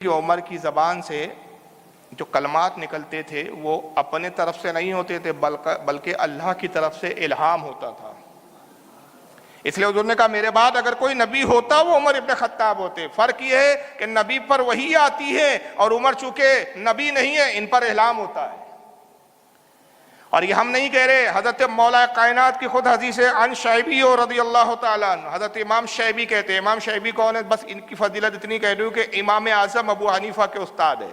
کہ عمر کی زبان سے جو کلمات نکلتے تھے وہ اپنے طرف سے نہیں ہوتے تھے بلکہ اللہ کی طرف سے الہام ہوتا تھا۔ اس لیے حضور نے کہا میرے بعد اگر کوئی نبی ہوتا وہ عمر ابن خطاب ہوتے۔ فرق یہ ہے کہ نبی پر وحی آتی ہے اور عمر چونکہ نبی نہیں ہے، ان پر الہام ہوتا ہے۔ اور یہ ہم نہیں کہہ رہے، حضرت مولا کائنات کی خود حدیث ہے عن شعیبی رضی اللہ تعالیٰ عنہ، حضرت امام شعیبی کہتے ہیں۔ امام شعیبی کون ہے؟ بس ان کی فضیلت اتنی کہہ دوں کہ امام اعظم ابو حنیفہ کے استاد ہے۔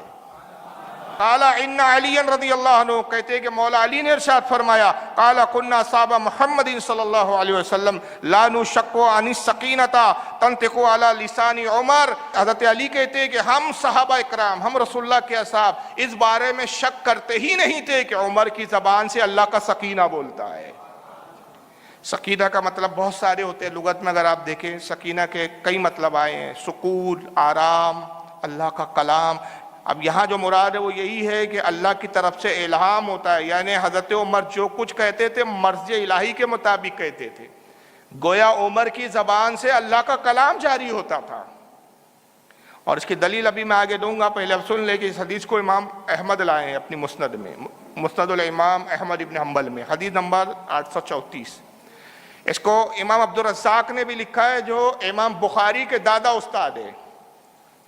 قال ان علی رضی اللہ عنہ، کہتے ہیں کہ مولا علی نے ارشاد فرمایا قال كنا صحاب محمد صلی اللہ علیہ وسلم لا نشک عن السکینۃ تنطق علی لسان عمر۔ حضرت علی کہتے ہیں کہ ہم صحابہ اکرام، ہم رسول اللہ کے اصحاب اس بارے میں شک کرتے ہی نہیں تھے کہ عمر کی زبان سے اللہ کا سکینہ بولتا ہے۔ سکینہ کا مطلب بہت سارے ہوتے ہیں، لغت میں اگر آپ دیکھیں سکینہ کے کئی مطلب آئے ہیں، سکون، آرام، اللہ کا کلام۔ اب یہاں جو مراد ہے وہ یہی ہے کہ اللہ کی طرف سے الہام ہوتا ہے، یعنی حضرت عمر جو کچھ کہتے تھے مرضی الہی کے مطابق کہتے تھے، گویا عمر کی زبان سے اللہ کا کلام جاری ہوتا تھا۔ اور اس کی دلیل ابھی میں آگے دوں گا، پہلے اب سن لے کہ اس حدیث کو امام احمد لائے ہیں اپنی مسند میں، مسند الامام احمد ابن حنبل میں، حدیث نمبر 834۔ اس کو امام عبدالرزاق نے بھی لکھا ہے جو امام بخاری کے دادا استاد ہے،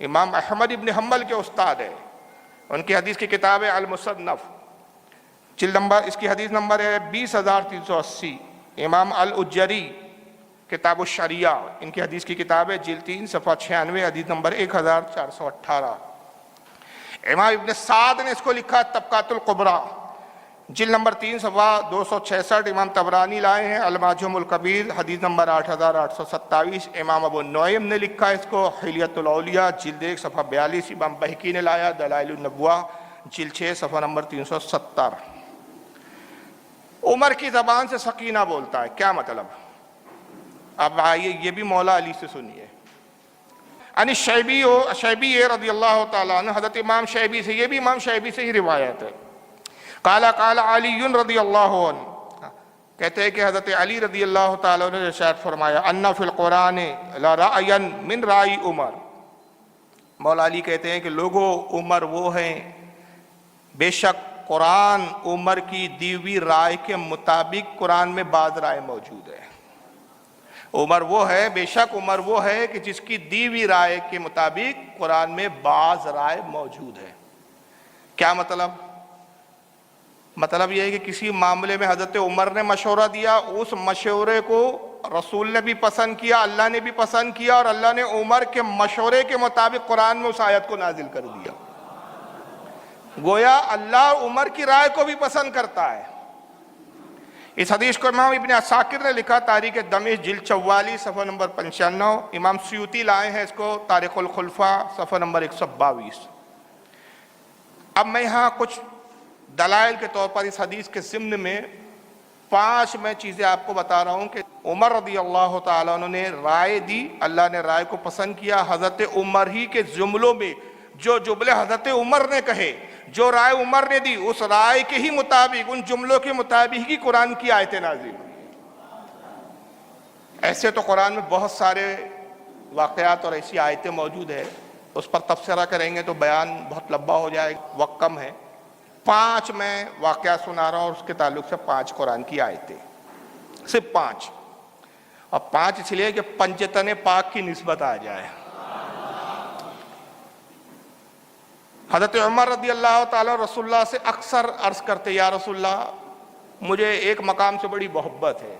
امام احمد ابن حنبل کے استاد ہے۔ ان کی حدیث کی کتاب ہے المصنف، جلد نمبر، اس کی حدیث نمبر ہے 20380۔ امام الاجری کتاب الشریعہ، ان کی حدیث کی کتاب ہے جلد 3 صفحہ 96، حدیث نمبر 1418۔ امام ابن سعد نے اس کو لکھا طبقات القبریٰ، جلد نمبر 3 صفحہ 266۔ امام طبرانی لائے ہیں المعجم الکبیر، حدیث نمبر 8827۔ امام ابو نعیم نے لکھا اس کو حلیۃ الاولیاء، جلد 1 صفحہ 42۔ امام بہقی نے لایا دلائل النبوہ، جلد 6 صفحہ نمبر 370۔ عمر کی زبان سے سکینہ بولتا ہے، کیا مطلب؟ اب آئیے یہ بھی مولا علی سے سنیے۔ عن شعیبی رضی اللہ تعالیٰ عنہ، حضرت امام شعیبی سے، یہ بھی امام شعیبی سے ہی روایت ہے۔ قال علی رضی اللہ عنہ، کہتے ہیں کہ حضرت علی رضی اللہ تعالیٰ عنہ نے ارشاد فرمایا ان فی القرآن لرأیا من رأی عمر۔ مولا علی کہتے ہیں کہ لوگوں، عمر وہ ہیں، بے شک قرآن عمر کی دی ہوئی رائے کے مطابق قرآن میں بعض رائے موجود ہے۔ عمر وہ ہے، بے شک عمر وہ ہے کہ جس کی دی ہوئی رائے کے مطابق قرآن میں بعض رائے موجود ہے۔ کیا مطلب؟ مطلب یہ ہے کہ کسی معاملے میں حضرت عمر نے مشورہ دیا، اس مشورے کو رسول نے بھی پسند کیا، اللہ نے بھی پسند کیا، اور اللہ نے عمر کے مشورے کے مطابق قرآن میں اس آیت کو نازل کر دیا۔ گویا اللہ عمر کی رائے کو بھی پسند کرتا ہے۔ اس حدیث کو امام ابن عساکر نے لکھا تاریخ دمشق، جلد 44 صفحہ نمبر 95۔ امام سیوطی لائے ہیں اس کو تاریخ الخلفاء، صفحہ نمبر 122۔ اب میں یہاں کچھ دلائل کے طور پر اس حدیث کے ضمن میں 5 میں چیزیں آپ کو بتا رہا ہوں کہ عمر رضی اللہ تعالیٰ عنہ نے رائے دی، اللہ نے رائے کو پسند کیا۔ حضرت عمر ہی کے جملوں میں جو جملے حضرت عمر نے کہے، جو رائے عمر نے دی، اس رائے کے ہی مطابق، ان جملوں کے مطابق ہی قرآن کی آیتیں نازل ہوئی۔ ایسے تو قرآن میں بہت سارے واقعات اور ایسی آیتیں موجود ہیں، اس پر تبصرہ کریں گے تو بیان بہت لمبا ہو جائے، وقت کم ہے۔ 5 میں واقعہ سنا رہا ہوں اور اس کے تعلق سے 5 قرآن کی آیتیں، صرف 5، اور 5 اس لیے کہ پنجتن پاک کی نسبت آ جائے۔ حضرت عمر رضی اللہ تعالیٰ رسول اللہ سے اکثر عرض کرتے، یا رسول اللہ مجھے ایک مقام سے بڑی محبت ہے۔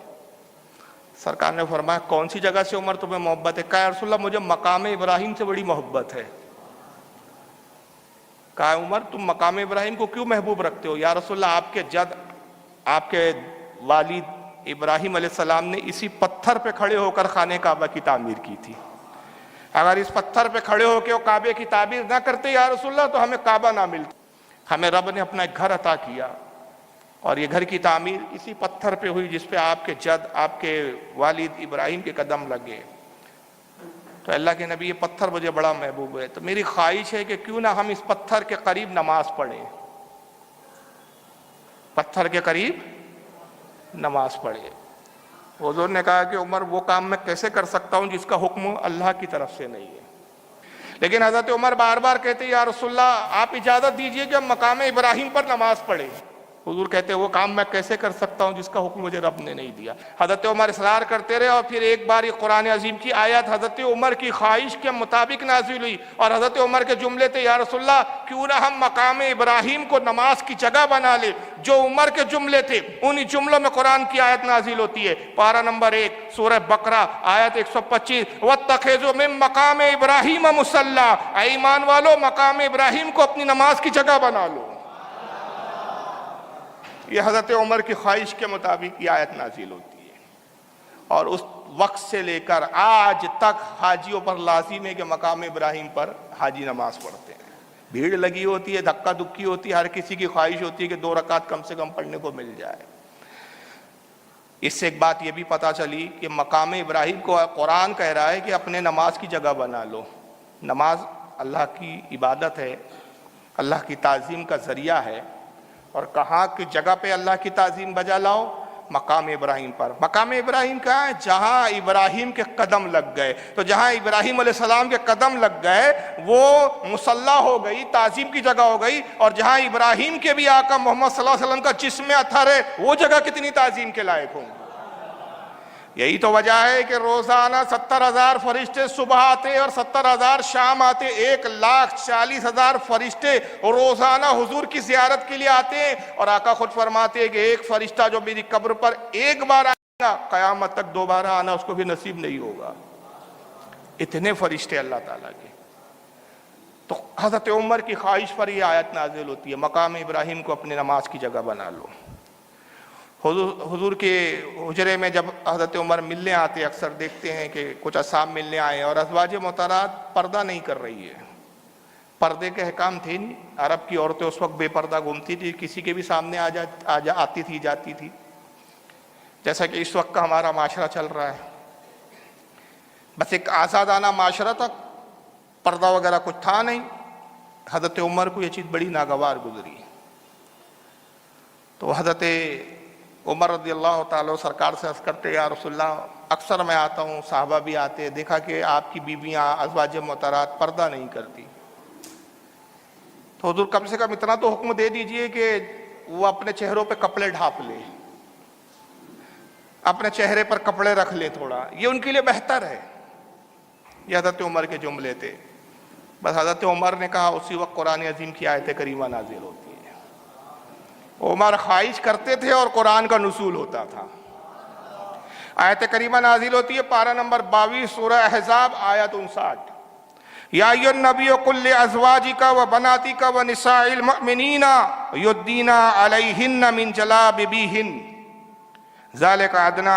سرکار نے فرمایا کون سی جگہ سے عمر تمہیں محبت ہے؟ کہا یا رسول اللہ مجھے مقام ابراہیم سے بڑی محبت ہے۔ کہا عمر تم مقام ابراہیم کو کیوں محبوب رکھتے ہو؟ یا رسول اللہ آپ کے جد، آپ کے والد ابراہیم علیہ السلام نے اسی پتھر پہ کھڑے ہو کر خانہ کعبہ کی تعمیر کی تھی، اگر اس پتھر پہ کھڑے ہو کے وہ کعبے کی تعمیر نہ کرتے یا رسول اللہ تو ہمیں کعبہ نہ ملتا۔ ہمیں رب نے اپنا ایک گھر عطا کیا، اور یہ گھر کی تعمیر اسی پتھر پہ ہوئی جس پہ آپ کے جد، آپ کے والد ابراہیم کے قدم لگے۔ تو اللہ کے نبی یہ پتھر مجھے بڑا محبوب ہے، تو میری خواہش ہے کہ کیوں نہ ہم اس پتھر کے قریب نماز پڑھیں، پتھر کے قریب نماز پڑھیں۔ حضور نے کہا کہ عمر وہ کام میں کیسے کر سکتا ہوں جس کا حکم اللہ کی طرف سے نہیں ہے؟ لیکن حضرت عمر بار بار کہتے یا رسول اللہ آپ اجازت دیجئے کہ ہم مقام ابراہیم پر نماز پڑھیں. حضور کہتے وہ کام میں کیسے کر سکتا ہوں جس کا حکم مجھے رب نے نہیں دیا. حضرت عمر اصرار کرتے رہے اور پھر ایک بار یہ قرآن عظیم کی آیت حضرت عمر کی خواہش کے مطابق نازل ہوئی اور حضرت عمر کے جملے تھے یا رسول اللہ کیوں نہ ہم مقام ابراہیم کو نماز کی جگہ بنا لیں. جو عمر کے جملے تھے انہی جملوں میں قرآن کی آیت نازل ہوتی ہے. پارہ نمبر 1 سورہ بقرہ آیت 125 وَاتَّخِذُوا مِن مَقَامِ إِبْرَاهِيمَ مُصَلًّى. اے ایمان والو مقام ابراہیم کو اپنی نماز کی جگہ بنا لو. یہ حضرت عمر کی خواہش کے مطابق یہ آیت نازل ہوتی ہے اور اس وقت سے لے کر آج تک حاجیوں پر لازم ہے کہ مقام ابراہیم پر حاجی نماز پڑھتے ہیں. بھیڑ لگی ہوتی ہے, دھکا دھکی ہوتی ہے, ہر کسی کی خواہش ہوتی ہے کہ 2 رکعت کم سے کم پڑھنے کو مل جائے. اس سے ایک بات یہ بھی پتہ چلی کہ مقام ابراہیم کو قرآن کہہ رہا ہے کہ اپنے نماز کی جگہ بنا لو. نماز اللہ کی عبادت ہے, اللہ کی تعظیم کا ذریعہ ہے. اور کہاں کی جگہ پہ اللہ کی تعظیم بجا لاؤ؟ مقام ابراہیم پر. مقام ابراہیم کہاں ہے؟ جہاں ابراہیم کے قدم لگ گئے. تو جہاں ابراہیم علیہ السلام کے قدم لگ گئے وہ مصلی ہو گئی, تعظیم کی جگہ ہو گئی. اور جہاں ابراہیم کے بھی آقا محمد صلی اللہ علیہ وسلم کا جسم اطہر ہے وہ جگہ کتنی تعظیم کے لائق ہوں گی. یہی تو وجہ ہے کہ روزانہ 70,000 فرشتے صبح آتے اور 70,000 شام آتے. 1,40,000 فرشتے روزانہ حضور کی زیارت کے لیے آتے ہیں. اور آقا خود فرماتے ہیں کہ ایک فرشتہ جو میری قبر پر ایک بار آئے گا قیامت تک دوبارہ آنا اس کو بھی نصیب نہیں ہوگا. اتنے فرشتے اللہ تعالیٰ کے. تو حضرت عمر کی خواہش پر یہ آیت نازل ہوتی ہے مقام ابراہیم کو اپنی نماز کی جگہ بنا لو. حضور کے حجرے میں جب حضرت عمر ملنے آتے اکثر دیکھتے ہیں کہ کچھ اصحاب ملنے آئے اور ازواج مطہرات پردہ نہیں کر رہی ہے. پردے کے احکام تھے نہیں. عرب کی عورتیں اس وقت بے پردہ گھومتی تھی, کسی کے بھی سامنے آتی تھی جاتی تھی, جیسا کہ اس وقت کا ہمارا معاشرہ چل رہا ہے. بس ایک آزادانہ معاشرہ تھا, پردہ وغیرہ کچھ تھا نہیں. حضرت عمر کو یہ چیز بڑی ناگوار گزری. تو حضرت عمر رضی اللہ تعالیٰ سرکار سے عرض کرتے یا رسول اللہ اکثر میں آتا ہوں, صحابہ بھی آتے, دیکھا کہ آپ کی بیویاں ازواج مطہرات پردہ نہیں کرتی. تو حضور کم سے کم اتنا تو حکم دے دیجئے کہ وہ اپنے چہروں پہ کپڑے ڈھانپ لے, اپنے چہرے پر کپڑے رکھ لے تھوڑا, یہ ان کے لیے بہتر ہے. یہ حضرت عمر کے جملے تھے. بس حضرت عمر نے کہا اسی وقت قرآن عظیم کی آیت کریمہ نازل ہوتی ہے. عمر خواہش کرتے تھے اور قرآن کا نزول ہوتا تھا. آیت کریمہ نازل ہوتی ہے پارہ نمبر 22 سورہ احزاب آیت 59 یا ایھا النبی قل لازواجک وبناتک ونساء المؤمنین یدنین علیہن من جلابیبہن ذلک ادنی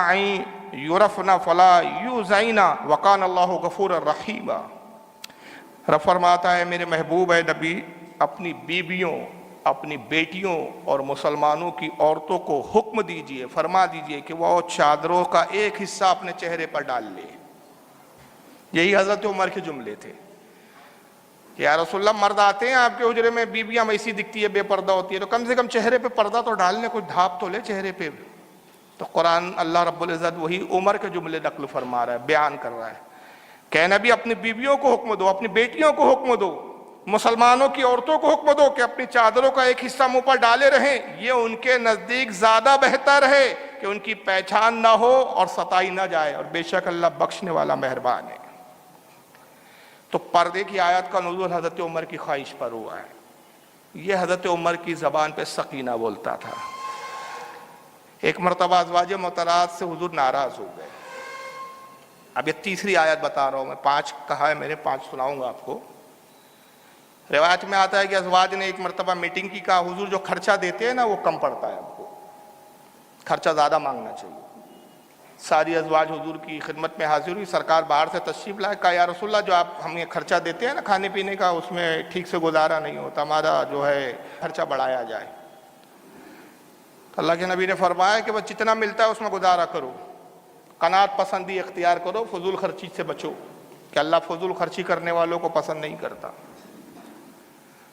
ان یعرفن فلا یؤذین وکان اللہ غفورا رحیما. رب فرماتا ہے میرے محبوب ہے نبی اپنی بیویوں, اپنی بیٹیوں اور مسلمانوں کی عورتوں کو حکم دیجئے, فرما دیجئے کہ وہ چادروں کا ایک حصہ اپنے چہرے پر ڈال لے. یہی حضرت عمر کے جملے تھے کہ یا رسول اللہ مرد آتے ہیں آپ کے حجرے میں, بیویاں ایسی دکھتی ہے بے پردہ ہوتی ہے, تو کم سے کم چہرے پہ پردہ تو ڈال لیں, کچھ ڈھانپ تو لے چہرے پہ. تو قرآن اللہ رب العزت وہی عمر کے جملے نقل فرما رہا ہے, بیان کر رہا ہے کہ نبی اپنی بیویوں کو حکم دو, اپنی بیٹیوں کو حکم دو, مسلمانوں کی عورتوں کو حکم دو کہ اپنی چادروں کا ایک حصہ منہ پر ڈالے رہیں. یہ ان کے نزدیک زیادہ بہتر ہے کہ ان کی پہچان نہ ہو اور ستائی نہ جائے, اور بے شک اللہ بخشنے والا مہربان ہے. تو پردے کی آیت کا نزول حضرت عمر کی خواہش پر ہوا ہے. یہ حضرت عمر کی زبان پہ سکینہ بولتا تھا. ایک مرتبہ ازواج مطہرات سے حضور ناراض ہو گئے. اب یہ تیسری آیت بتا رہا ہوں میں, 5 کہا ہے میں نے, 5 سناؤں گا آپ کو. روایت میں آتا ہے کہ ازواج نے ایک مرتبہ میٹنگ کی, کہا حضور جو خرچہ دیتے ہیں نا وہ کم پڑتا ہے, آپ کو خرچہ زیادہ مانگنا چاہیے. ساری ازواج حضور کی خدمت میں حاضر ہوئی. سرکار باہر سے تشریف لائے, کہا یا رسول اللہ جو آپ ہمیں خرچہ دیتے ہیں نا کھانے پینے کا, اس میں ٹھیک سے گزارا نہیں ہوتا, ہمارا جو ہے خرچہ بڑھایا جائے. اللہ کے نبی نے فرمایا کہ بس جتنا ملتا ہے اس میں گزارا کرو, قناعت پسندی اختیار کرو, فضول خرچی سے بچو, کہ اللہ فضول خرچی کرنے والوں کو پسند نہیں کرتا.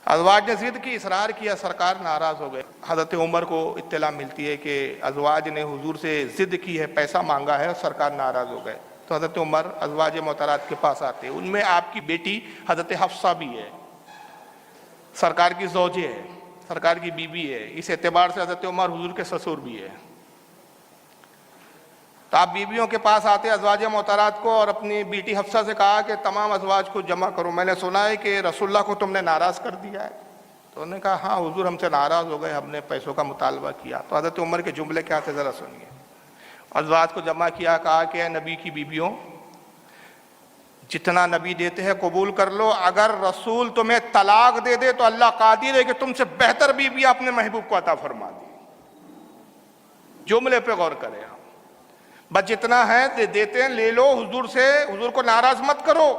ازواج نے ضد کی, اصرار کیا, سرکار ناراض ہو گئے. حضرت عمر کو اطلاع ملتی ہے کہ ازواج نے حضور سے ضد کی ہے, پیسہ مانگا ہے, اور سرکار ناراض ہو گئے. تو حضرت عمر ازواج محترات کے پاس آتے ہیں. ان میں آپ کی بیٹی حضرت حفصہ بھی ہے, سرکار کی زوجہ ہے, سرکار کی بیوی ہے. اس اعتبار سے حضرت عمر حضور کے سسر بھی ہے. تو آپ بیویوں کے پاس آتے ازواج محترات کو اور اپنی بیٹی حفصہ سے کہا کہ تمام ازواج کو جمع کرو, میں نے سنا ہے کہ رسول اللہ کو تم نے ناراض کر دیا ہے. تو انہوں نے کہا ہاں حضور ہم سے ناراض ہو گئے, ہم نے پیسوں کا مطالبہ کیا. تو حضرت عمر کے جملے کیا تھے ذرا سنیے. ازواج کو جمع کیا, کہا کہ اے نبی کی بیویوں, جتنا نبی دیتے ہیں قبول کر لو, اگر رسول تمہیں طلاق دے دے تو اللہ قادر ہے کہ تم سے بہتر بیوی اپنے محبوب کو عطا فرما دی. جملے پہ غور کریں آپ, بس جتنا ہے دیتے ہیں لے لو, حضور سے, حضور کو ناراض مت کرو.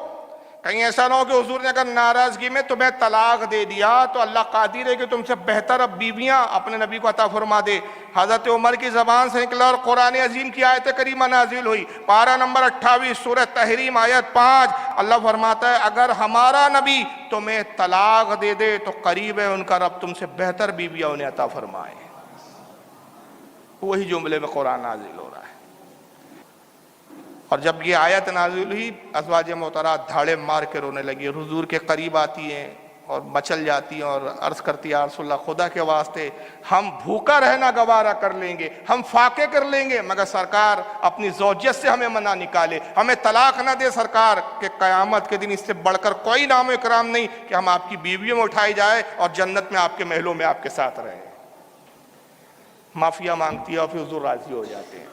کہیں ایسا نہ ہو کہ حضور نے اگر ناراضگی میں تمہیں طلاق دے دیا تو اللہ قادر ہے کہ تم سے بہتر اب بیویاں اپنے نبی کو عطا فرما دے. حضرت عمر کی زبان سے نکلا اور قرآن عظیم کی آیت کریمہ نازل ہوئی. پارہ نمبر 28 سورہ تحریم آیت 5. اللہ فرماتا ہے اگر ہمارا نبی تمہیں طلاق دے دے تو قریب ہے ان کا رب تم سے بہتر بیویاں انہیں عطا فرمائے. وہی جملے میں قرآن نازل ہو رہا ہے. اور جب یہ آیت نازل ہوئی ازواج محترات دھاڑے مار کے رونے لگی, حضور کے قریب آتی ہیں اور مچل جاتی ہیں اور عرض کرتی ہے یا رسول اللہ خدا کے واسطے ہم بھوکا رہنا گوارا کر لیں گے, ہم فاقے کر لیں گے, مگر سرکار اپنی زوجیت سے ہمیں منع نکالے, ہمیں طلاق نہ دے سرکار, کہ قیامت کے دن اس سے بڑھ کر کوئی نام و اکرام نہیں کہ ہم آپ کی بیویوں میں اٹھائی جائے اور جنت میں آپ کے محلوں میں آپ کے ساتھ رہیں. معافیہ مانگتی ہے اور پھر حضور راضی ہو جاتے ہیں.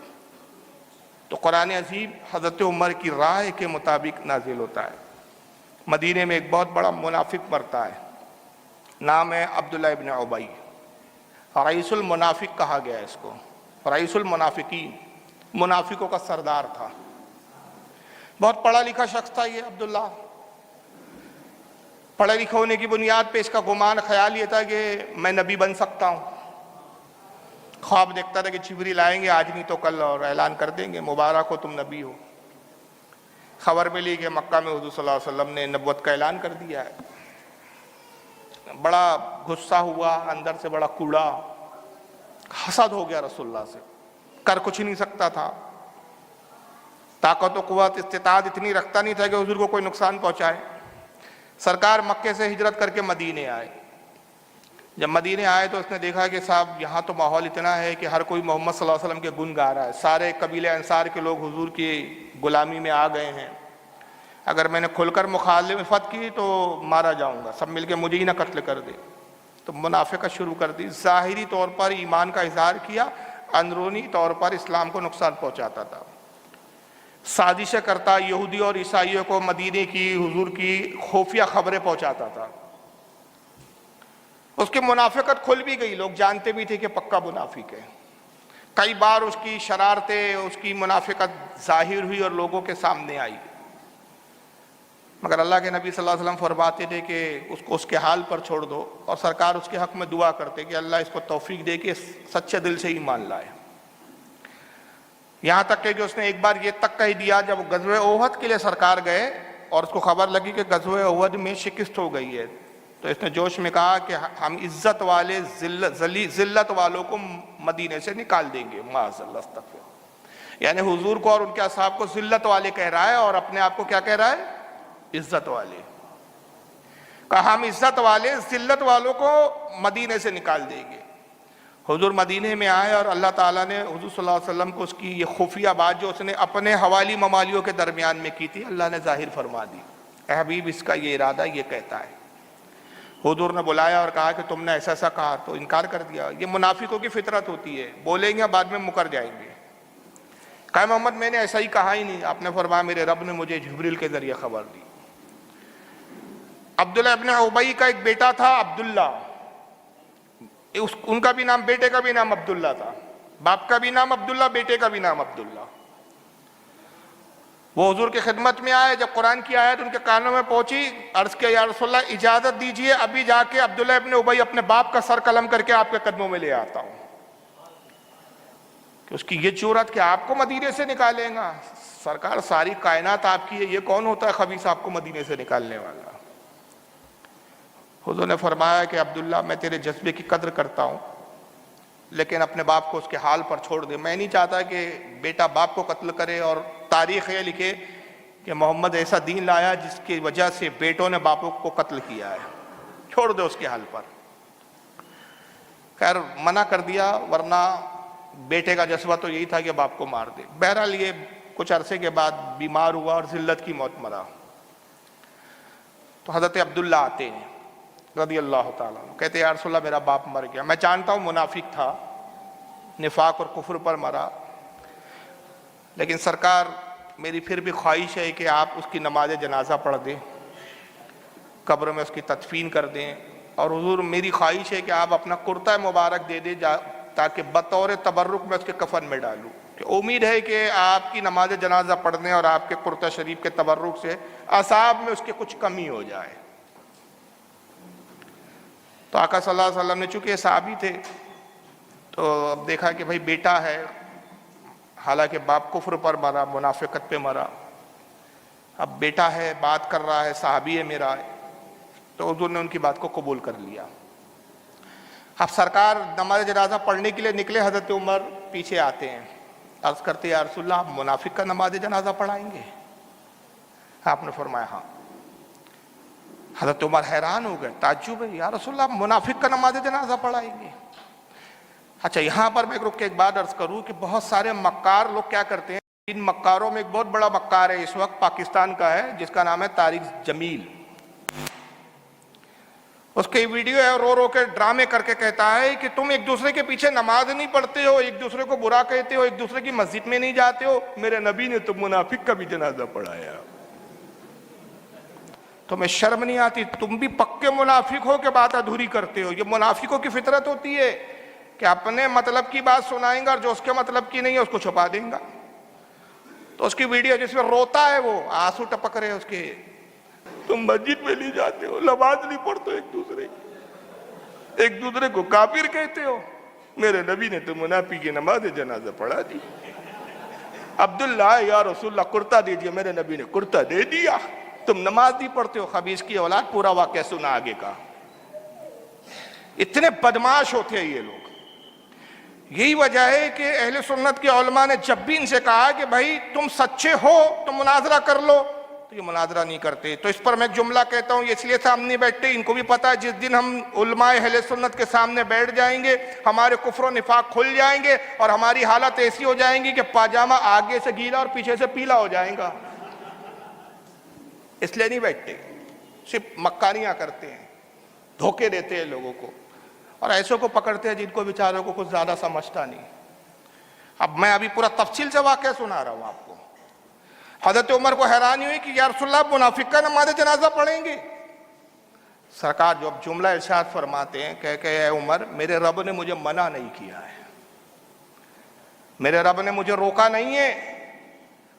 تو قرآن عظیم حضرت عمر کی رائے کے مطابق نازل ہوتا ہے. مدینے میں ایک بہت بڑا منافق مرتا ہے, نام ہے عبداللہ ابن ابی. رئیس المنافق کہا گیا ہے اس کو, رئیس المنافقین, منافقوں کا سردار تھا. بہت پڑھا لکھا شخص تھا یہ عبداللہ. پڑھے لکھے ہونے کی بنیاد پہ اس کا گمان خیال یہ تھا کہ میں نبی بن سکتا ہوں. خواب دیکھتا تھا کہ جبریل آئیں گے آج نہیں تو کل اور اعلان کر دیں گے مبارک ہو تم نبی ہو. خبر ملی کہ مکہ میں حضور صلی اللہ علیہ وسلم نے نبوت کا اعلان کر دیا ہے. بڑا غصہ ہوا, اندر سے بڑا کوڑا, حسد ہو گیا رسول اللہ سے, کر کچھ نہیں سکتا تھا. طاقت و قوت استطاعت اتنی رکھتا نہیں تھا کہ حضور کو کوئی نقصان پہنچائے. سرکار مکے سے ہجرت کر کے مدینے آئے. جب مدینے آئے تو اس نے دیکھا کہ صاحب یہاں تو ماحول اتنا ہے کہ ہر کوئی محمد صلی اللہ علیہ وسلم کے گن گا رہا ہے, سارے قبیلے انصار کے لوگ حضور کی غلامی میں آ گئے ہیں, اگر میں نے کھل کر مخالفت کی تو مارا جاؤں گا, سب مل کے مجھے ہی نہ قتل کر دے. تو منافقت شروع کر دی. ظاہری طور پر ایمان کا اظہار کیا, اندرونی طور پر اسلام کو نقصان پہنچاتا تھا. سازشیں کرتا, یہودی اور عیسائیوں کو مدینے کی حضور کی خفیہ خبریں پہنچاتا تھا. اس کی منافقت کھل بھی گئی, لوگ جانتے بھی تھے کہ پکا منافق ہے. کئی بار اس کی شرارتیں, اس کی منافقت ظاہر ہوئی اور لوگوں کے سامنے آئی, مگر اللہ کے نبی صلی اللہ علیہ وسلم فرماتے تھے کہ اس کو اس کے حال پر چھوڑ دو, اور سرکار اس کے حق میں دعا کرتے کہ اللہ اس کو توفیق دے کہ سچے دل سے ایمان لائے. یہاں تک کہ اس نے ایک بار یہ تک کہہ دیا جب غزوہ احد کے لیے سرکار گئے اور اس کو خبر لگی کہ غزوہ احد میں شکست ہو گئی ہے, تو اس نے جوش میں کہا کہ ہم عزت والے ذلت والوں کو مدینے سے نکال دیں گے, معاذ اللہ استغفر. یعنی حضور کو اور ان کے اصحاب کو ذلت والے کہہ رہا ہے اور اپنے آپ کو کیا کہہ رہا ہے, عزت والے. کہا ہم عزت والے ذلت والوں کو مدینے سے نکال دیں گے. حضور مدینے میں آئے اور اللہ تعالیٰ نے حضور صلی اللہ علیہ وسلم کو اس کی یہ خفیہ بات جو اس نے اپنے حوالی ممالیوں کے درمیان میں کی تھی, اللہ نے ظاہر فرما دی. اے حبیب اس کا یہ ارادہ یہ کہتا ہے. حضور نے بلایا اور کہا کہ تم نے ایسا ایسا کہا, تو انکار کر دیا. یہ منافقوں کی فطرت ہوتی ہے, بولیں گے بعد میں مکر جائیں گے. کہا محمد میں نے ایسا ہی کہا ہی نہیں. آپ نے فرمایا میرے رب نے مجھے جبریل کے ذریعے خبر دی. عبداللہ ابن ابی کا ایک بیٹا تھا عبداللہ, ان کا بھی نام, بیٹے کا بھی نام عبداللہ تھا, باپ کا بھی نام عبداللہ, بیٹے کا بھی نام عبداللہ. وہ حضور کی خدمت میں آئے, جب قرآن کی آیت ان کے کانوں میں پہنچی, عرض کیا یا رسول اللہ اجازت دیجئے ابھی جا کے عبداللہ ابن ابی اپنے باپ کا سر قلم کر کے آپ کے قدموں میں لے آتا ہوں. کہ اس کی یہ جرأت کہ آپ کو مدینے سے نکالیں گا, سرکار ساری کائنات آپ کی ہے, یہ کون ہوتا ہے خبیث آپ کو مدینے سے نکالنے والا. حضور نے فرمایا کہ عبداللہ میں تیرے جذبے کی قدر کرتا ہوں, لیکن اپنے باپ کو اس کے حال پر چھوڑ دے. میں نہیں چاہتا کہ بیٹا باپ کو قتل کرے اور تاریخ یہ لکھے کہ محمد ایسا دین لایا جس کی وجہ سے بیٹوں نے باپوں کو قتل کیا ہے. چھوڑ دے اس کے حال پر. خیر منع کر دیا، ورنہ بیٹے کا جذبہ تو یہی تھا کہ باپ کو مار دے. بہرحال یہ کچھ عرصے کے بعد بیمار ہوا اور ذلت کی موت مرا. تو حضرت عبداللہ آتے ہیں رضی اللہ تعالیٰ عنہ، کہتے ہیں یا رسول اللہ میرا باپ مر گیا. میں جانتا ہوں منافق تھا، نفاق اور کفر پر مرا، لیکن سرکار میری پھر بھی خواہش ہے کہ آپ اس کی نماز جنازہ پڑھ دیں، قبر میں اس کی تدفین کر دیں، اور حضور میری خواہش ہے کہ آپ اپنا کرتہ مبارک دے دیں تاکہ بطور تبرک میں اس کے کفن میں ڈالوں. کہ امید ہے کہ آپ کی نماز جنازہ پڑھنے اور آپ کے کرتہ شریف کے تبرک سے اعصاب میں اس کے کچھ کمی ہو جائے. تو آقا صلی اللہ علیہ وسلم نے چونکہ صحابی تھے تو اب دیکھا کہ بھائی بیٹا ہے، حالانکہ باپ کفر پر مرا، منافقت پہ مرا، اب بیٹا ہے، بات کر رہا ہے، صحابی ہے میرا، تو حضور نے ان کی بات کو قبول کر لیا. اب سرکار نماز جنازہ پڑھنے کے لیے نکلے، حضرت عمر پیچھے آتے ہیں، عرض کرتے یا رسول اللہ آپ منافق کا نماز جنازہ پڑھائیں گے؟ آپ نے فرمایا ہاں. حضرت عمر حیران ہو گئے، تعجب ہے، یا رسول اللہ آپ منافق کا نماز جنازہ پڑھائیں گے؟ اچھا یہاں پر میں رک کے ایک بات عرض کروں کہ بہت سارے مکار لوگ کیا کرتے ہیں، ان مکاروں میں ایک بہت بڑا مکار ہے اس وقت پاکستان کا ہے، جس کا نام ہے طارق جمیل. اس کی ویڈیو ہے، رو رو کے ڈرامے کر کے کہتا ہے کہ تم ایک دوسرے کے پیچھے نماز نہیں پڑھتے ہو، ایک دوسرے کو برا کہتے ہو، ایک دوسرے کی مسجد میں نہیں جاتے ہو، میرے نبی نے تو منافق کا بھی جنازہ پڑھایا. تمہیں شرم نہیں آتی؟ تم بھی پکے منافق ہو کہ بات ادھوری کرتے ہو. یہ منافقوں کی فطرت ہوتی ہے کہ اپنے مطلب کی بات سنائیں گا اور جو اس کے مطلب کی نہیں ہے اس کو چھپا دیں گا. تو اس کی ویڈیو جس میں روتا ہے، وہ آنسو ٹپک رہے اس کے، تم مسجد میں نہیں جاتے ہو، نماز نہیں پڑھتے ایک دوسرے کو کافر کہتے ہو، میرے نبی نے تو منافق کی نماز جنازہ پڑھا دی. عبداللہ یا رسول اللہ کرتا دیجئے، میرے نبی نے کرتا دے دیا، تم نماز نہیں پڑھتے ہو. خبیث کی اولاد، پورا واقعہ سنا آگے کا. اتنے بدماش ہوتے ہیں یہ لوگ. یہی وجہ ہے کہ اہل سنت کے علماء نے جب بھی ان سے کہا کہ بھائی تم سچے ہو تو مناظرہ کر لو، تو یہ مناظرہ نہیں کرتے. تو اس پر میں ایک جملہ کہتا ہوں، یہ اس لیے سامنے بیٹھتے، ان کو بھی پتا ہے جس دن ہم علماء اہل سنت کے سامنے بیٹھ جائیں گے ہمارے کفر و نفاق کھل جائیں گے اور ہماری حالت ایسی ہو جائیں گی کہ پاجامہ آگے سے گیلا اور پیچھے سے پیلا ہو جائے گا. اس لیے نہیں بیٹھتے، صرف مکاریاں کرتے ہیں، دھوکے دیتے ہیں لوگوں کو، اور ایسوں کو پکڑتے ہیں جن کو بیچاروں کو کچھ زیادہ سمجھتا نہیں. اب میں ابھی پورا تفصیل سے واقعہ سنا رہا ہوں آپ کو. حضرت عمر کو حیرانی ہوئی کہ یا رسول اللہ منافق کا نماز جنازہ پڑھیں گے؟ سرکار جو اب جملہ ارشاد فرماتے ہیں کہ اے عمر، میرے رب نے مجھے منع نہیں کیا ہے، میرے رب نے مجھے روکا نہیں ہے،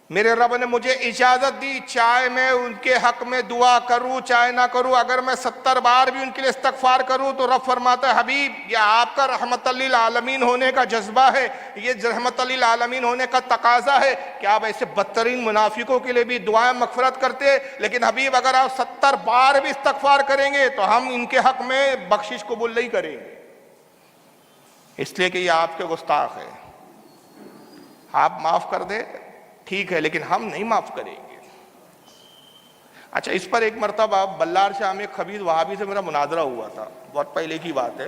میرے رب نے مجھے اجازت دی، چاہے میں ان کے حق میں دعا کروں چاہے نہ کروں. اگر میں 70 بار بھی ان کے لیے استغفار کروں تو رب فرماتا ہے حبیب یہ آپ کا رحمت للعالمین ہونے کا جذبہ ہے، یہ رحمت للعالمین ہونے کا تقاضا ہے کہ آپ ایسے بدترین منافقوں کے لیے بھی دعائیں مغفرت کرتے. لیکن حبیب اگر آپ 70 بار بھی استغفار کریں گے تو ہم ان کے حق میں بخشش قبول نہیں کریں گے، اس لیے کہ یہ آپ کے گستاخ ہے. آپ معاف کر دیں ٹھیک ہے، لیکن ہم نہیں معاف کریں گے. اچھا اس پر ایک مرتبہ بلار شاہ میں خبیث وہابی سے میرا مناظرہ ہوا تھا، بہت پہلے کی بات ہے.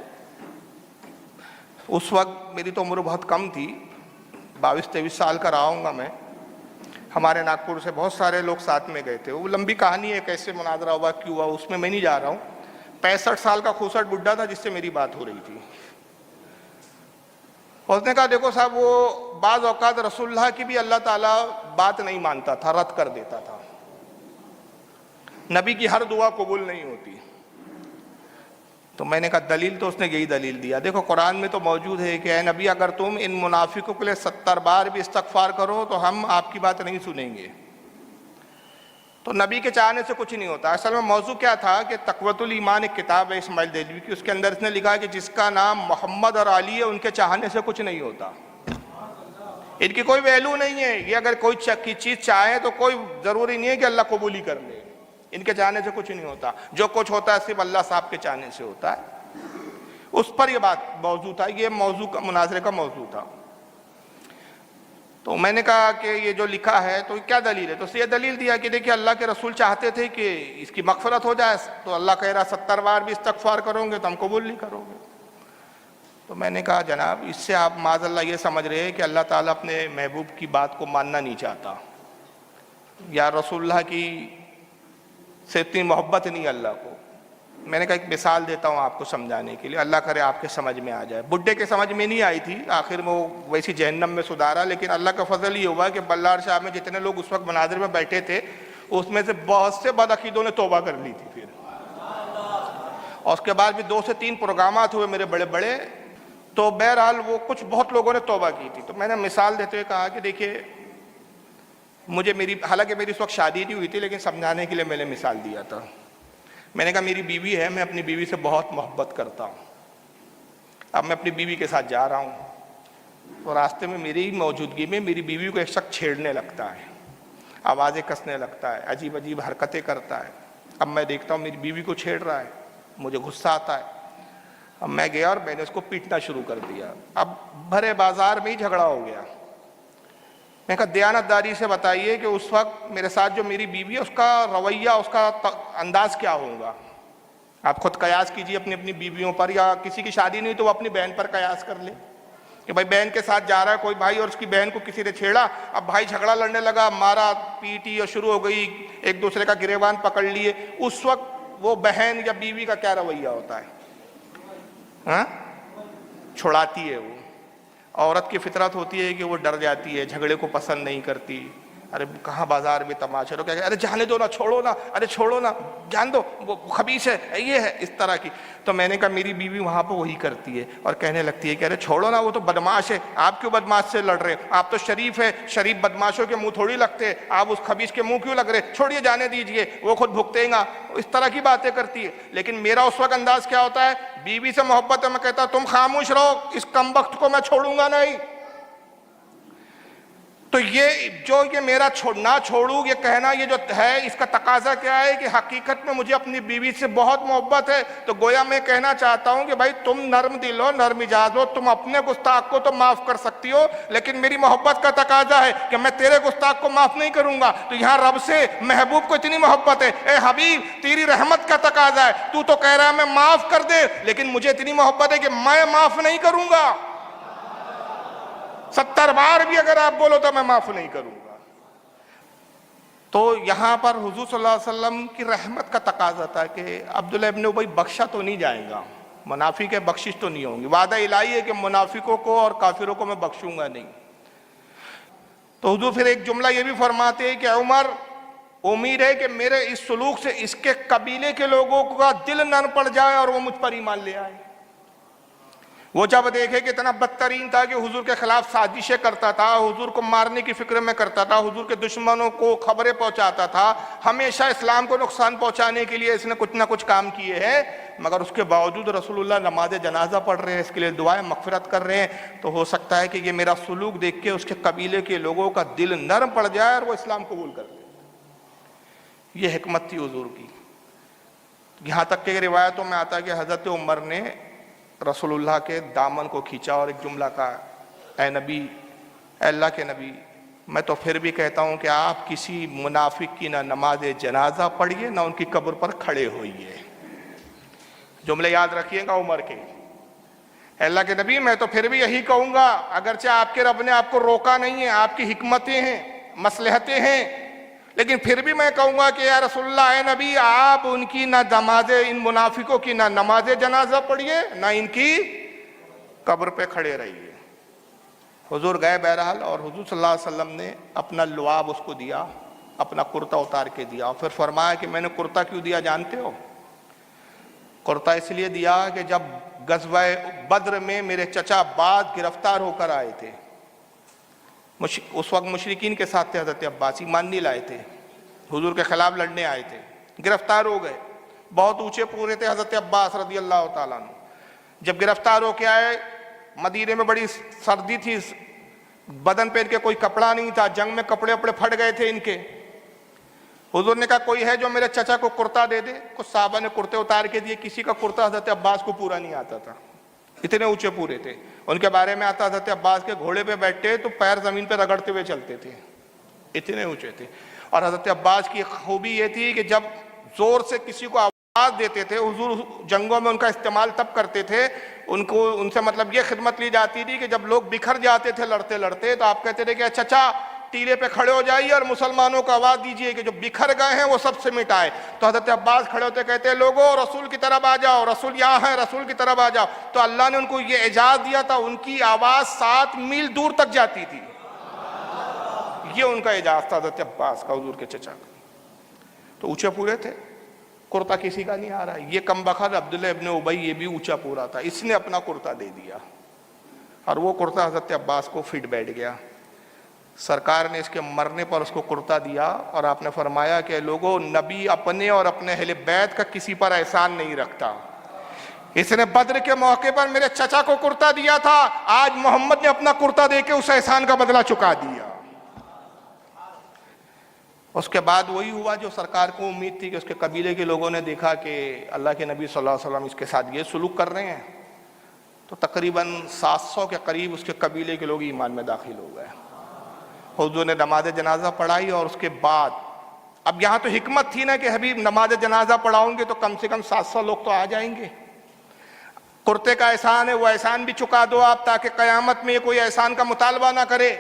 اس وقت میری تو عمر بہت کم تھی، 22-23 سال کا رہا ہوں گا میں. ہمارے ناگپور سے بہت سارے لوگ ساتھ میں گئے تھے. وہ لمبی کہانی ہے کیسے مناظرہ ہوا، کیوں ہوا، اس میں نہیں جا رہا ہوں. 65 سال کا خوسٹ بڈھا تھا جس سے میری بات ہو رہی تھی. اس نے کہا دیکھو صاحب، وہ بعض اوقات رسول اللہ کی بھی اللہ تعالیٰ بات نہیں مانتا تھا، رد کر دیتا تھا. نبی کی ہر دعا قبول نہیں ہوتی. تو میں نے کہا دلیل، تو اس نے یہی دلیل دیا، دیکھو قرآن میں تو موجود ہے کہ اے نبی اگر تم ان منافقوں کے لیے 70 بار بھی استغفار کرو تو ہم آپ کی بات نہیں سنیں گے. تو نبی کے چاہنے سے کچھ نہیں ہوتا. اصل میں موضوع کیا تھا کہ تقویۃ الایمان ایک کتاب ہے اسماعیل دہلوی کی، اس کے اندر اس نے لکھا کہ جس کا نام محمد اور علی ہے ان کے چاہنے سے کچھ نہیں ہوتا، ان کی کوئی ویلو نہیں ہے. یہ اگر کوئی چیز چاہے تو کوئی ضروری نہیں ہے کہ اللہ قبولی کر لے، ان کے چاہنے سے کچھ نہیں ہوتا. جو کچھ ہوتا ہے صرف اللہ صاحب کے چاہنے سے ہوتا ہے. اس پر یہ بات موضوع تھا، یہ موضوع کا مناظرے کا موضوع تھا۔ تو میں نے کہا کہ یہ جو لکھا ہے تو کیا دلیل ہے؟ تو اس نے یہ دلیل دیا کہ دیکھیے اللہ کے رسول چاہتے تھے کہ اس کی مغفرت ہو جائے، تو اللہ کہہ رہا 70 بار بھی استغفار کرو گے تو ہم قبول نہیں کرو گے۔ تو میں نے کہا جناب اس سے آپ معاذ اللہ یہ سمجھ رہے ہیں کہ اللہ تعالیٰ اپنے محبوب کی بات کو ماننا نہیں چاہتا، یا رسول اللہ کی سے اتنی محبت نہیں اللہ کو۔ میں نے کہا ایک مثال دیتا ہوں آپ کو سمجھانے کے لیے، اللہ کرے آپ کے سمجھ میں آ جائے۔ بڈھے کے سمجھ میں نہیں آئی تھی، آخر میں وہ ویسی جہنم میں سدھارا، لیکن اللہ کا فضل یہ ہوا کہ بلار شاہ میں جتنے لوگ اس وقت مناظر میں بیٹھے تھے اس میں سے بہت سے بدعقیدوں نے توبہ کر لی تھی پھر، اور اس کے بعد بھی 2 سے 3 پروگرامات ہوئے میرے بڑے بڑے، تو بہرحال وہ کچھ بہت لوگوں نے توبہ کی تھی۔ تو میں نے مثال دیتے ہوئے کہا کہ دیکھیے مجھے حالانکہ میری اس وقت شادی نہیں ہوئی تھی، لیکن سمجھانے کے لیے میں نے مثال دیا تھا۔ میں نے کہا میری بیوی ہے، میں اپنی بیوی سے بہت محبت کرتا ہوں، اب میں اپنی بیوی کے ساتھ جا رہا ہوں تو راستے میں میری موجودگی میں میری بیوی کو ایک شخص چھیڑنے لگتا ہے، آوازیں کسنے لگتا ہے، عجیب عجیب حرکتیں کرتا ہے۔ اب میں دیکھتا ہوں میری بیوی کو چھیڑ رہا ہے، مجھے غصہ آتا ہے۔ اب میں گیا اور میں نے اس کو پیٹنا شروع کر دیا۔ اب بھرے بازار میں ہی جھگڑا ہو گیا۔ میں کہا دیانت داری سے بتائیے کہ اس وقت میرے ساتھ جو میری بیوی ہے اس کا رویہ، اس کا انداز کیا ہوگا؟ آپ خود قیاس کیجئے اپنی اپنی بیویوں پر، یا کسی کی شادی نہیں تو وہ اپنی بہن پر قیاس کر لے کہ بھائی بہن کے ساتھ جا رہا ہے کوئی بھائی اور اس کی بہن کو کسی نے چھیڑا، اب بھائی جھگڑا لڑنے لگا، مارا پیٹی اور شروع ہو گئی، ایک دوسرے کا گریبان پکڑ لیے، اس وقت وہ بہن یا بیوی کا کیا رویہ ہوتا ہے؟ ہاں چھڑاتی ہے وہ۔ عورت کی فطرت ہوتی ہے کہ وہ ڈر جاتی ہے، جھگڑے کو پسند نہیں کرتی۔ ارے کہاں بازار میں تماشے رو، ارے جانے دو نا، چھوڑو نا، ارے چھوڑو نا، جان دو وہ خبیث ہے، یہ ہے، اس طرح کی۔ تو میں نے کہا میری بیوی وہاں پہ وہی کرتی ہے اور کہنے لگتی ہے کہ ارے چھوڑو نا، وہ تو بدماش ہے، آپ کیوں بدماش سے لڑ رہے ہیں؟ آپ تو شریف ہے، شریف بدماشوں کے منہ تھوڑی لگتے، آپ اس خبیث کے منہ کیوں لگ رہے؟ چھوڑیے، جانے دیجئے، وہ خود بھگتیں گا۔ اس طرح کی باتیں کرتی ہے۔ لیکن میرا اس وقت انداز کیا ہوتا ہے؟ بیوی سے محبت ہے، میں کہتا تم خاموش رہو، اس کمبخت کو میں چھوڑوں گا نہیں۔ تو یہ میرا نہ چھوڑوں یہ کہنا، یہ جو ہے اس کا تقاضا کیا ہے کہ حقیقت میں مجھے اپنی بیوی سے بہت محبت ہے۔ تو گویا میں کہنا چاہتا ہوں کہ بھائی تم نرم دل ہو، نرم مزاج ہو، تم اپنے گستاخ کو تو معاف کر سکتی ہو، لیکن میری محبت کا تقاضا ہے کہ میں تیرے گستاخ کو معاف نہیں کروں گا۔ تو یہاں رب سے محبوب کو اتنی محبت ہے، اے حبیب تیری رحمت کا تقاضا ہے، تو کہہ رہا ہے میں معاف کر دے، لیکن مجھے اتنی محبت ہے کہ میں معاف نہیں کروں گا۔ 70 بار بھی اگر آپ بولو تو میں معاف نہیں کروں گا۔ تو یہاں پر حضور صلی اللہ علیہ وسلم کی رحمت کا تقاضا تھا کہ عبداللہ ابن ابی بخشا تو نہیں جائے گا، منافق ہے، بخشش تو نہیں ہوں گی۔ وعدہ الہی ہے کہ منافقوں کو اور کافروں کو میں بخشوں گا نہیں۔ تو حضور پھر ایک جملہ یہ بھی فرماتے ہیں کہ عمر امید ہے کہ میرے اس سلوک سے اس کے قبیلے کے لوگوں کا دل نرم پڑ جائے اور وہ مجھ پر ایمان لے آئے۔ وہ جب دیکھے کہ اتنا بدترین تھا کہ حضور کے خلاف سازشیں کرتا تھا، حضور کو مارنے کی فکر میں کرتا تھا، حضور کے دشمنوں کو خبریں پہنچاتا تھا، ہمیشہ اسلام کو نقصان پہنچانے کے لیے اس نے کچھ نہ کچھ کام کیے ہیں، مگر اس کے باوجود رسول اللہ نماز جنازہ پڑھ رہے ہیں، اس کے لیے دعائیں مغفرت کر رہے ہیں۔ تو ہو سکتا ہے کہ یہ میرا سلوک دیکھ کے اس کے قبیلے کے لوگوں کا دل نرم پڑ جائے اور وہ اسلام قبول کر لیں۔ یہ حکمت تھی حضور کی۔ یہاں تک کہ روایتوں میں آتا ہے کہ حضرت عمر نے رسول اللہ کے دامن کو کھینچا اور ایک جملہ کہا، اے نبی، اے اللہ کے نبی، میں تو پھر بھی کہتا ہوں کہ آپ کسی منافق کی نہ نماز جنازہ پڑھیے نہ ان کی قبر پر کھڑے ہوئیے۔ جملے یاد رکھیے گا عمر کے۔ اے اللہ کے نبی، میں تو پھر بھی یہی کہوں گا، اگرچہ آپ کے رب نے آپ کو روکا نہیں ہے، آپ کی حکمتیں ہیں، مصلحتیں ہیں، لیکن پھر بھی میں کہوں گا کہ یا رسول اللہ، اے نبی، آپ ان کی نہ ان منافقوں کی نہ نماز جنازہ پڑھیے نہ ان کی قبر پہ کھڑے رہیے۔ حضور گئے بہرحال، اور حضور صلی اللہ علیہ وسلم نے اپنا لعاب اس کو دیا، اپنا کرتا اتار کے دیا، اور پھر فرمایا کہ میں نے کرتا کیوں دیا جانتے ہو؟ کرتا اس لیے دیا کہ جب غزوہ بدر میں میرے چچا عباس گرفتار ہو کر آئے تھے، اس وقت مشرکین کے ساتھ تھے، حضرت عباس ایمان نہیں لائے تھے، حضور کے خلاف لڑنے آئے تھے، گرفتار ہو گئے، بہت اونچے پورے تھے حضرت عباس رضی اللہ تعالیٰ عنہ۔ جب گرفتار ہو کے آئے، مدینے میں بڑی سردی تھی، بدن پہ ان کے کوئی کپڑا نہیں تھا، جنگ میں کپڑے اپڑے پھٹ گئے تھے ان کے۔ حضور نے کہا کوئی ہے جو میرے چچا کو کرتا دے دے؟ کچھ صحابہ نے کرتے اتار کے دیے، کسی کا کرتا حضرت عباس کو پورا نہیں آتا تھا۔ اتنے اونچے پورے تھے. ان کے بارے میں آتا حضرت عباس کے گھوڑے پہ بیٹھتے تو پیر زمین پہ رگڑتے ہوئے چلتے تھے, اتنے اونچے تھے. اور حضرت عباس کی خوبی یہ تھی کہ جب زور سے کسی کو آواز دیتے تھے, حضور جنگوں میں ان کا استعمال تب کرتے تھے, ان سے مطلب یہ خدمت لی جاتی تھی کہ جب لوگ بکھر جاتے تھے لڑتے لڑتے تو آپ کہتے تھے کہ چچا ٹیلے پہ کھڑے ہو جائیے اور مسلمانوں کو آواز دیجئے کہ جو بکھر گئے ہیں وہ سب سے مٹائے. تو حضرت عباس کھڑے ہوتے کہتے لوگوں رسول کی طرف آ جاؤ, رسول یہاں ہے, رسول کی طرف آ جاؤ. تو اللہ نے ان کو یہ اعزاز دیا تھا, ان کی آواز 7 میل دور تک جاتی تھی. یہ ان کا اعزاز تھا حضرت عباس کا, حضور کے چچا کا. تو اونچے پورے تھے, کرتا کسی کا نہیں آ رہا ہے. یہ کم بخت عبداللہ ابن ابی یہ بھی اونچا پورا تھا, اس نے اپنا کرتا دے دیا اور وہ کرتا حضرت عباس کو فٹ بیٹھ گیا. سرکار نے اس کے مرنے پر اس کو کرتا دیا اور آپ نے فرمایا کہ لوگوں نبی اپنے اور اپنے اہل بیت کا کسی پر احسان نہیں رکھتا. اس نے بدر کے موقع پر میرے چچا کو کرتا دیا تھا, آج محمد نے اپنا کرتا دے کے اس احسان کا بدلہ چکا دیا. اس کے بعد وہی ہوا جو سرکار کو امید تھی کہ اس کے قبیلے کے لوگوں نے دیکھا کہ اللہ کے نبی صلی اللہ علیہ وسلم اس کے ساتھ یہ سلوک کر رہے ہیں, تو تقریباً 700 کے قریب اس کے قبیلے کے لوگ ایمان میں داخل ہو گئے. حضور نے نماز جنازہ پڑھائی اور اس کے بعد اب یہاں تو حکمت تھی نا کہ حبیب نماز جنازہ پڑھاؤں گے تو کم سے کم 700 لوگ تو آ جائیں گے. کرتے کا احسان ہے, وہ احسان بھی چکا دو آپ تاکہ قیامت میں یہ کوئی احسان کا مطالبہ نہ کرے.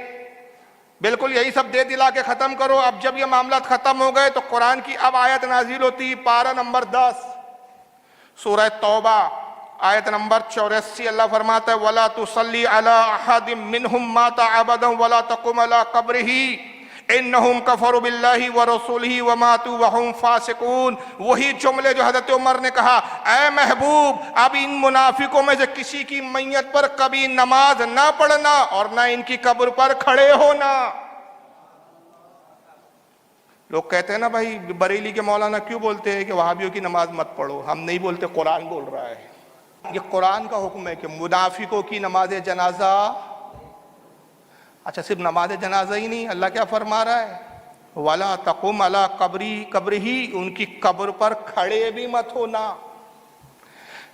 بالکل یہی سب دے دلا کے ختم کرو. اب جب یہ معاملات ختم ہو گئے تو قرآن کی اب آیت نازل ہوتی, پارہ نمبر 10 سورہ توبہ آیت نمبر 84. اللہ فرماتا ہے وَلَا تُصَلِّ عَلَىٰ أَحَدٍ مِّنْهُمْ مَاتَ أَبَدًا وَلَا تَقُمْ عَلَىٰ قَبْرِهِ إِنَّهُمْ كَفَرُوا بِاللَّهِ وَرَسُولِهِ وَمَاتُوا وَهُمْ فَاسِقُونَ. وہی جملے جو حضرت عمر نے کہا, اے محبوب اب ان منافقوں میں سے کسی کی میت پر کبھی نماز نہ پڑھنا اور نہ ان کی قبر پر کھڑے ہونا. لوگ کہتے ہیں نا بھائی بریلی کے مولانا کیوں بولتے ہیں کہ وہابیوں کی نماز مت پڑھو. ہم نہیں بولتے, قرآن بول رہا ہے. یہ قرآن کا حکم ہے کہ منافقوں کی نماز جنازہ, اچھا صرف نماز جنازہ ہی نہیں, اللہ کیا فرما رہا ہے وَلَا تَقُمْ عَلَىٰ قَبْرِهِ ان کی قبر پر کھڑے بھی مت ہونا.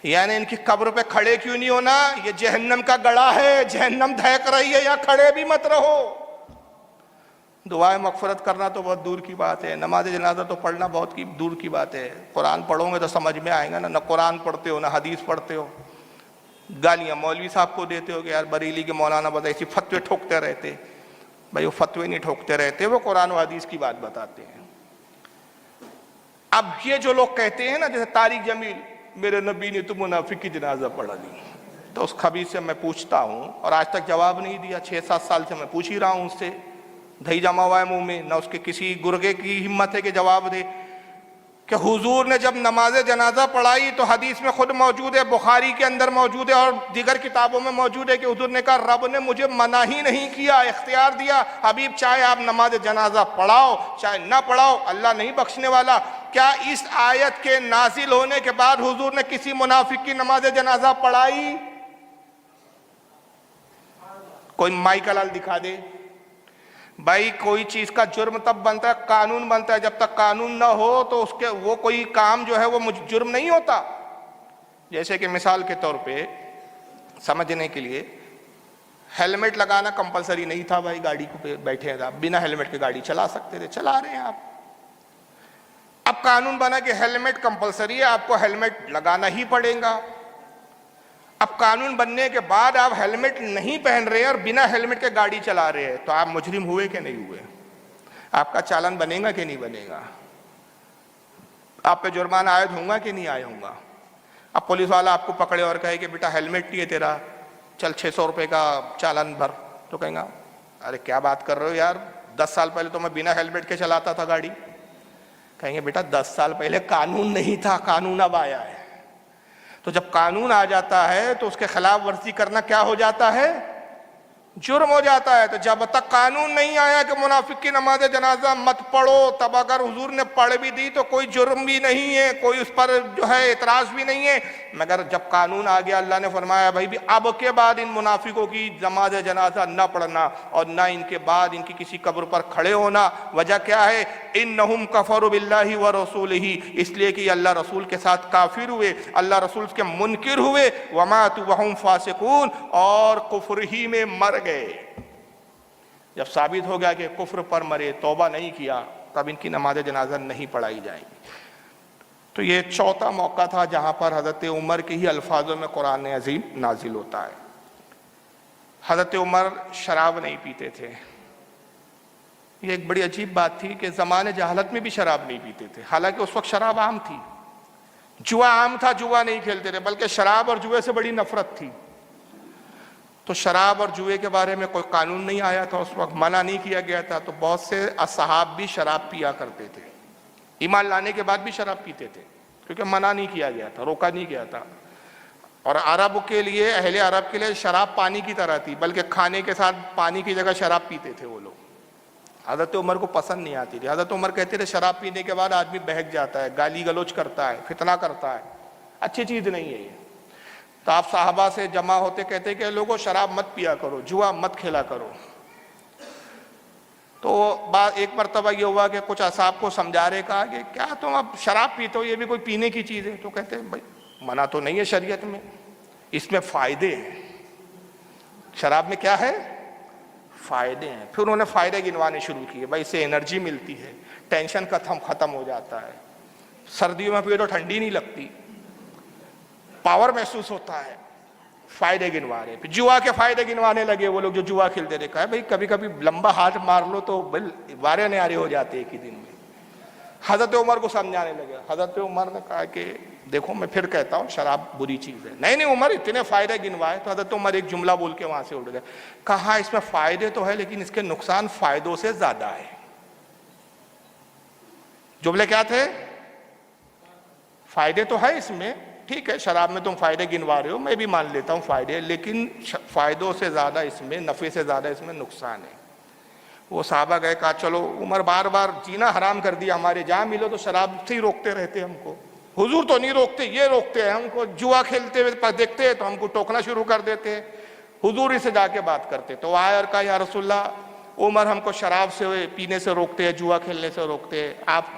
یعنی ان کی قبر پہ کھڑے کیوں نہیں ہونا, یہ جہنم کا گڑھا ہے, جہنم دھیک رہی ہے, یا کھڑے بھی مت رہو. دعائیں مغفرت کرنا تو بہت دور کی بات ہے, نماز جنازہ تو پڑھنا بہت دور کی بات ہے. قرآن پڑھو گے تو سمجھ میں آئے گا نا. نہ قرآن پڑھتے ہو نہ حدیث پڑھتے ہو, گالیاں مولوی صاحب کو دیتے ہو کہ یار بریلی کے مولانا بس ایسی فتوے ٹھوکتے رہتے. بھائی وہ فتوے نہیں ٹھوکتے رہتے, وہ قرآن و حدیث کی بات بتاتے ہیں. اب یہ جو لوگ کہتے ہیں نا جیسے طارق جمیل, میرے نبی نے تو منافق کی جنازہ پڑھا دی, تو اس خبیث سے میں پوچھتا ہوں اور آج تک جواب نہیں دیا. 6-7 سال سے میں پوچھ ہی رہا ہوں اس سے, دہی جمع ہوا ہے منہ میں, نہ اس کے کسی گرگے کی ہمت ہے کہ جواب دے کہ حضور نے جب نماز جنازہ پڑھائی تو حدیث میں خود موجود ہے, بخاری کے اندر موجود ہے اور دیگر کتابوں میں موجود ہے کہ حضور نے کہا رب نے مجھے منع ہی نہیں کیا, اختیار دیا حبیب چاہے آپ نماز جنازہ پڑھاؤ چاہے نہ پڑھاؤ, اللہ نہیں بخشنے والا. کیا اس آیت کے نازل ہونے کے بعد حضور نے کسی منافق کی نماز جنازہ پڑھائی؟ کوئی مائی کا لال دکھا دے. بھائی کوئی چیز کا جرم تب بنتا ہے, قانون بنتا ہے, جب تک قانون نہ ہو تو اس کے وہ کوئی کام جو ہے وہ جرم نہیں ہوتا. جیسے کہ مثال کے طور پہ سمجھنے کے لیے ہیلمٹ لگانا کمپلسری نہیں تھا بھائی, گاڑی کو بیٹھے ہیں آپ بنا ہیلمٹ کے گاڑی چلا سکتے تھے, چلا رہے ہیں آپ. اب قانون بنا کہ ہیلمٹ کمپلسری ہے, آپ کو ہیلمٹ لگانا ہی پڑے گا. اب قانون بننے کے بعد آپ ہیلمٹ نہیں پہن رہے اور بنا ہیلمٹ کے گاڑی چلا رہے ہیں, تو آپ مجرم ہوئے کہ نہیں ہوئے؟ آپ کا چالان بنے گا کہ نہیں بنے گا؟ آپ پہ جرمانہ عائد ہوں گا کہ نہیں عائد ہوں گا؟ اب پولیس والا آپ کو پکڑے اور کہے کہ بیٹا ہیلمٹ نہیں ہے تیرا, چل 600 روپے کا چالان بھر, تو کہیں گا ارے کیا بات کر رہے ہو یار, 10 سال پہلے تو میں بنا ہیلمٹ کے چلاتا تھا گاڑی. کہیں گے بیٹا 10 سال پہلے قانون نہیں تھا, قانون اب آیا ہے. تو جب قانون آ جاتا ہے تو اس کے خلاف ورزی کرنا کیا ہو جاتا ہے؟ جرم ہو جاتا ہے۔ تو جب تک قانون نہیں آیا کہ منافق کی نماز جنازہ مت پڑھو، تب اگر حضور نے پڑھ بھی دی تو کوئی جرم بھی نہیں ہے، کوئی اس پر جو ہے اعتراض بھی نہیں ہے۔ مگر جب قانون آ گیا، اللہ نے فرمایا بھائی بھی اب کے بعد ان منافقوں کی نماز جنازہ نہ پڑھنا اور نہ ان کے بعد ان کی کسی قبر پر کھڑے ہونا۔ وجہ کیا ہے؟ انہم کفروا باللہ ورسولہ، اس لیے کہ یہ اللہ رسول کے ساتھ کافر ہوئے، اللہ رسول کے منکر ہوئے، وماتوا وہم فاسقون، اور کفر ہی میں مر گئے۔ جب ثابت ہو گیا کہ کفر پر مرے، توبہ نہیں کیا، تب ان کی نماز جنازہ نہیں پڑھائی جائے گی۔ تو یہ چوتھا موقع تھا جہاں پر حضرت عمر کے ہی الفاظوں میں قرآن عظیم نازل ہوتا ہے۔ حضرت عمر شراب نہیں پیتے تھے۔ یہ ایک بڑی عجیب بات تھی کہ زمانے جہالت میں بھی شراب نہیں پیتے تھے، حالانکہ اس وقت شراب عام تھی، جوا عام تھا، جوا نہیں کھیلتے تھے، بلکہ شراب اور جوے سے بڑی نفرت تھی۔ تو شراب اور جوئے کے بارے میں کوئی قانون نہیں آیا تھا، اس وقت منع نہیں کیا گیا تھا، تو بہت سے اصحاب بھی شراب پیا کرتے تھے، ایمان لانے کے بعد بھی شراب پیتے تھے، کیونکہ منع نہیں کیا گیا تھا، روکا نہیں گیا تھا۔ اور عرب کے لیے، اہل عرب کے لیے شراب پانی کی طرح تھی، بلکہ کھانے کے ساتھ پانی کی جگہ شراب پیتے تھے وہ لوگ۔ حضرت عمر کو پسند نہیں آتی تھی۔ حضرت عمر کہتے تھے شراب پینے کے بعد آدمی بہک جاتا ہے، گالی گلوچ کرتا ہے، فتنہ کرتا ہے، اچھی چیز نہیں ہے یہ۔ تو آپ صحابہ سے جمع ہوتے کہتے کہ لوگوں شراب مت پیا کرو، جوا مت کھیلا کرو۔ تو ایک مرتبہ یہ ہوا کہ کچھ اصحاب کو سمجھا رہے، کہا کہ کیا تم اب شراب پیتے ہو، یہ بھی کوئی پینے کی چیز ہے؟ تو کہتے ہیں بھائی منع تو نہیں ہے شریعت میں، اس میں فائدے ہیں۔ شراب میں کیا ہے؟ فائدے ہیں۔ پھر انہوں نے فائدے گنوانے شروع کیے، بھائی اس سے انرجی ملتی ہے، ٹینشن ختم ہو جاتا ہے، سردیوں میں پیے تو ٹھنڈی نہیں لگتی، پاور محسوس ہوتا ہے، فائدے گنوا رہے۔ پھر جوا کے فائدے گنوانے لگے وہ لوگ جو جوا کھیلتے تھے، کہا بھائی کبھی کبھی لمبا ہاتھ مار لو تو وارے نعرے ہو جاتے ایک ہی دن میں۔ حضرت عمر کو سمجھانے لگے۔ حضرت عمر نے کہا کہ دیکھو میں پھر کہتا ہوں شراب بری چیز ہے۔ نہیں عمر اتنے فائدے گنوائے۔ تو حضرت عمر ایک جملہ بول کے وہاں سے اٹھ گئے، کہا اس میں فائدے تو ہے لیکن اس کے نقصان فائدوں سے زیادہ ہے۔ جملے کیا تھے؟ فائدے تو ہے اس میں، ٹھیک ہے شراب میں تم فائدے گنوا رہے ہو، میں بھی مان لیتا ہوں فائدے، لیکن فائدوں سے زیادہ اس میں، نفع سے زیادہ اس میں نقصان ہے۔ وہ صحابہ گئے، کہا چلو عمر بار بار جینا حرام کر دیا ہمارے، جہاں ملو تو شراب سے ہی روکتے رہتے ہم کو، حضور تو نہیں روکتے، یہ روکتے ہیں ہم کو، جوا کھیلتے ہوئے دیکھتے ہیں تو ہم کو ٹوکنا شروع کر دیتے ہیں، حضور ہی سے جا کے بات کرتے۔ تو آئے اور کہا یا رسول اللہ عمر ہم کو شراب سے پینے سے روکتے ہیں، جوا کھیلنے سے روکتے ہیں،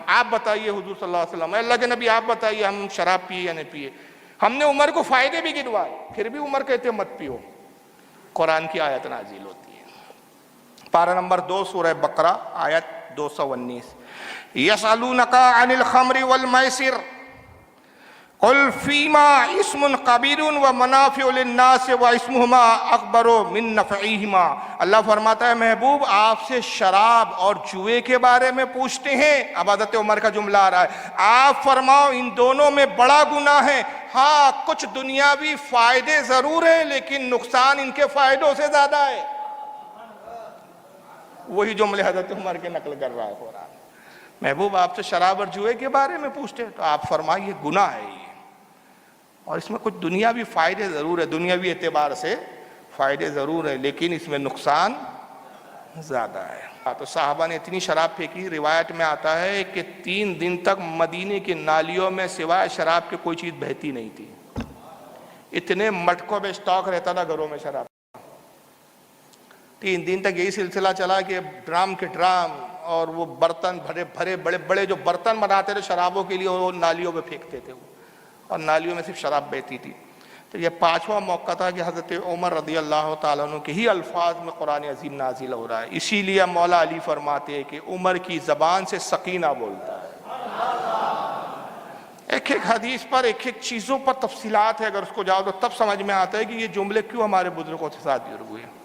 آپ بتائیے حضور صلی اللہ علیہ وسلم، اللہ کے نبی آپ بتائیے ہم شراب پیے یا نہیں پیے۔ ہم نے عمر کو فائدے بھی گنوائے، پھر بھی عمر کہتے مت پیو۔ قرآن کی آیت نازل ہوتی ہے، پارہ نمبر 2 سورہ بقرہ آیت 219، یسألونک عن الخمر والمیسر قل فیما اسم کبیر ومنافع للناس واسمہما اکبر من نفعہما۔ اللہ فرماتا ہے محبوب آپ سے شراب اور جوئے کے بارے میں پوچھتے ہیں۔ اب حضرت عمر کا جملہ آ رہا ہے، آپ فرماؤ ان دونوں میں بڑا گناہ ہے، ہاں کچھ دنیاوی فائدے ضرور ہیں لیکن نقصان ان کے فائدوں سے زیادہ ہے۔ وہی جملے حضرت عمر کے نقل کر رہا ہے قرآن۔ محبوب آپ سے شراب اور جوئے کے بارے میں پوچھتے ہیں تو آپ فرمائیے گناہ ہے یہ، اور اس میں کچھ دنیاوی فائدے ضرور ہے، دنیاوی اعتبار سے فائدے ضرور ہے لیکن اس میں نقصان زیادہ ہے۔ تو صحابہ نے اتنی شراب پھینکی، روایت میں آتا ہے کہ 3 دن تک مدینے کی نالیوں میں سوائے شراب کے کوئی چیز بہتی نہیں تھی، اتنے مٹکوں میں اسٹاک رہتا تھا گھروں میں شراب۔ 3 دن تک یہی سلسلہ چلا کہ ڈرام کے ڈرام اور وہ برتن بھرے بڑے بڑے جو برتن بناتے تھے شرابوں کے لیے وہ نالیوں میں پھینکتے تھے، اور نالیوں میں صرف شراب بہتی تھی۔ تو یہ 5واں موقع تھا کہ حضرت عمر رضی اللہ تعالیٰ عنہ کے ہی الفاظ میں قرآن عظیم نازل ہو رہا ہے۔ اسی لیے مولا علی فرماتے ہیں کہ عمر کی زبان سے سکینہ بولتا ہے۔ ایک ایک حدیث پر، ایک ایک چیزوں پر تفصیلات ہے، اگر اس کو جاؤ تو تب سمجھ میں آتا ہے کہ یہ جملے کیوں ہمارے بزرگوں کے ساتھ جڑ ہوئے ہیں۔